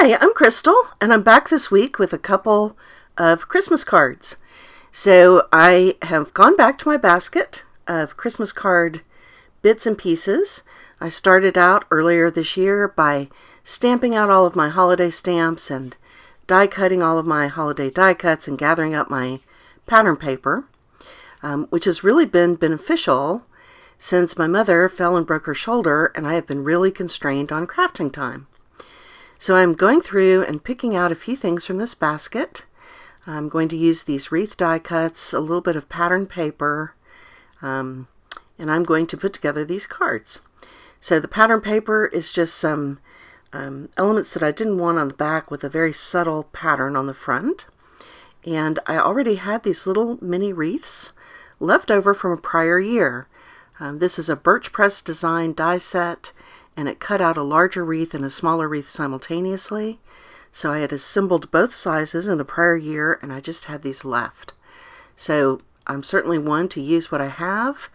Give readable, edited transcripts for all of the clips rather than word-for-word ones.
Hi, I'm Crystal, and I'm back this week with a couple of Christmas cards. So I have gone back to my basket of Christmas card bits and pieces. I started out earlier this year by stamping out all of my holiday stamps and die cutting all of my holiday die cuts and gathering up my pattern paper, which has really been beneficial since my mother fell and broke her shoulder and I have been really constrained on crafting time. So I'm going through and picking out a few things from this basket. I'm going to use these wreath die cuts, a little bit of pattern paper, and I'm going to put together these cards. So the pattern paper is just some elements that I didn't want on the back with a very subtle pattern on the front. And I already had these little mini wreaths left over from a prior year. This is a birch press design die set, and it cut out a larger wreath and a smaller wreath simultaneously. So I had assembled both sizes in the prior year, and I just had these left. So I'm certainly one to use what I have,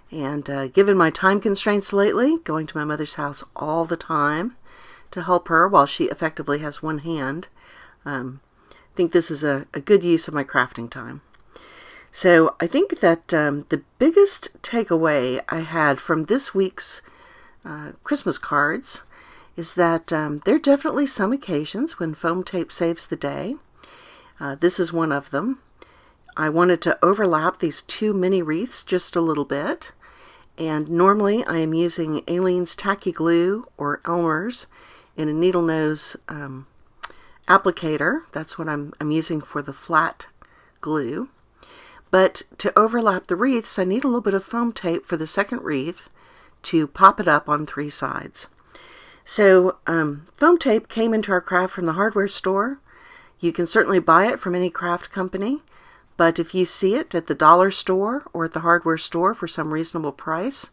and given my time constraints lately, going to my mother's house all the time to help her while she effectively has one hand, I think this is a good use of my crafting time. So I think that the biggest takeaway I had from this week's Christmas cards is that there are definitely some occasions when foam tape saves the day. This is one of them. I wanted to overlap these two mini wreaths just a little bit, and normally I am using Aleene's Tacky Glue or Elmer's in a needle nose applicator. That's what I'm using for the flat glue. But to overlap the wreaths, I need a little bit of foam tape for the second wreath to pop it up on three sides. So foam tape came into our craft from the hardware store. You can certainly buy it from any craft company, but if you see it at the dollar store or at the hardware store for some reasonable price,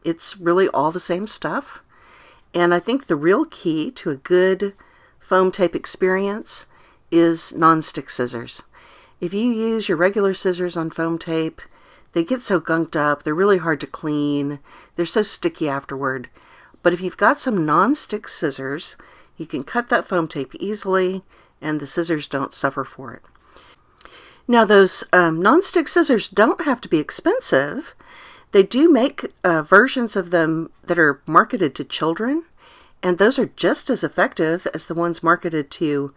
it's really all the same stuff. And I think the real key to a good foam tape experience is non-stick scissors. If you use your regular scissors on foam tape, they get so gunked up, they're really hard to clean, they're so sticky afterward. But if you've got some non-stick scissors, you can cut that foam tape easily and the scissors don't suffer for it. Now those non-stick scissors don't have to be expensive. They do make versions of them that are marketed to children, and those are just as effective as the ones marketed to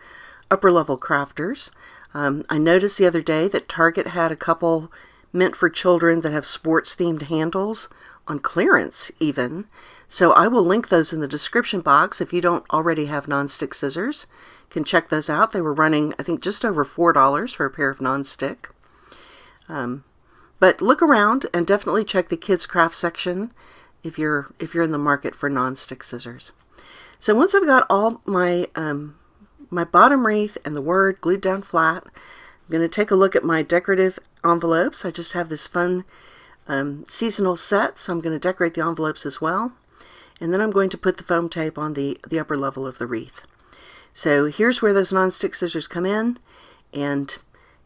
upper-level crafters. I noticed the other day that Target had a couple meant for children that have sports-themed handles on clearance even. So I will link those in the description box if you don't already have non-stick scissors. You can check those out. They were running, I think, just over $4 for a pair of non-stick. But look around and definitely check the kids craft section if you're in the market for non-stick scissors. So once I've got all my my bottom wreath and the word glued down flat, I'm going to take a look at my decorative envelopes. I just have this fun seasonal set, so I'm going to decorate the envelopes as well. And then I'm going to put the foam tape on the upper level of the wreath. So here's where those non-stick scissors come in, and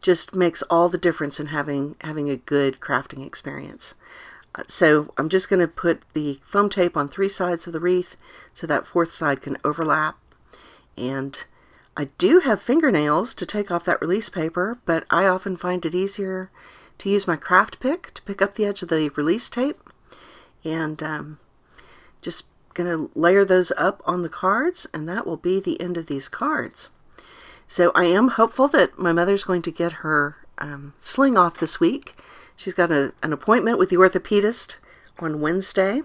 just makes all the difference in having a good crafting experience. So I'm just going to put the foam tape on three sides of the wreath so that fourth side can overlap. And I do have fingernails to take off that release paper, but I often find it easier to use my craft pick to pick up the edge of the release tape. And just going to layer those up on the cards, and that will be the end of these cards. So I am hopeful that my mother's going to get her sling off this week. She's got an appointment with the orthopedist on Wednesday,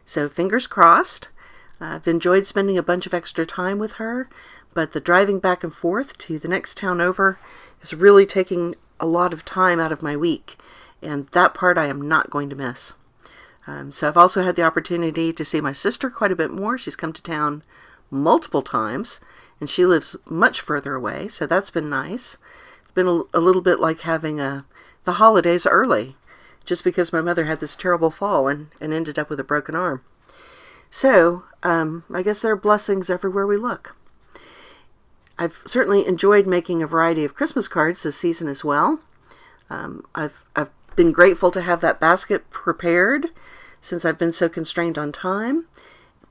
so fingers crossed. I've enjoyed spending a bunch of extra time with her, but the driving back and forth to the next town over is really taking a lot of time out of my week, and that part I am not going to miss. So I've also had the opportunity to see my sister quite a bit more. She's come to town multiple times, and she lives much further away, so that's been nice. It's been a little bit like having the holidays early, just because my mother had this terrible fall and ended up with a broken arm. So I guess there are blessings everywhere we look. I've certainly enjoyed making a variety of Christmas cards this season as well. I've been grateful to have that basket prepared since I've been so constrained on time.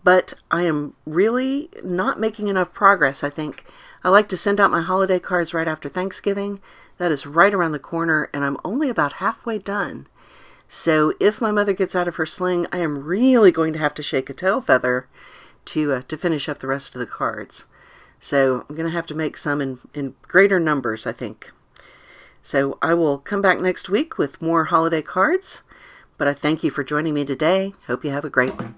but I am really not making enough progress, I think. I like to send out my holiday cards right after Thanksgiving. That is right around the corner, and I'm only about halfway done. So if my mother gets out of her sling, I am really going to have to shake a tail feather to finish up the rest of the cards. So I'm going to have to make some in greater numbers, I think. So I will come back next week with more holiday cards, but I thank you for joining me today. Hope you have a great one.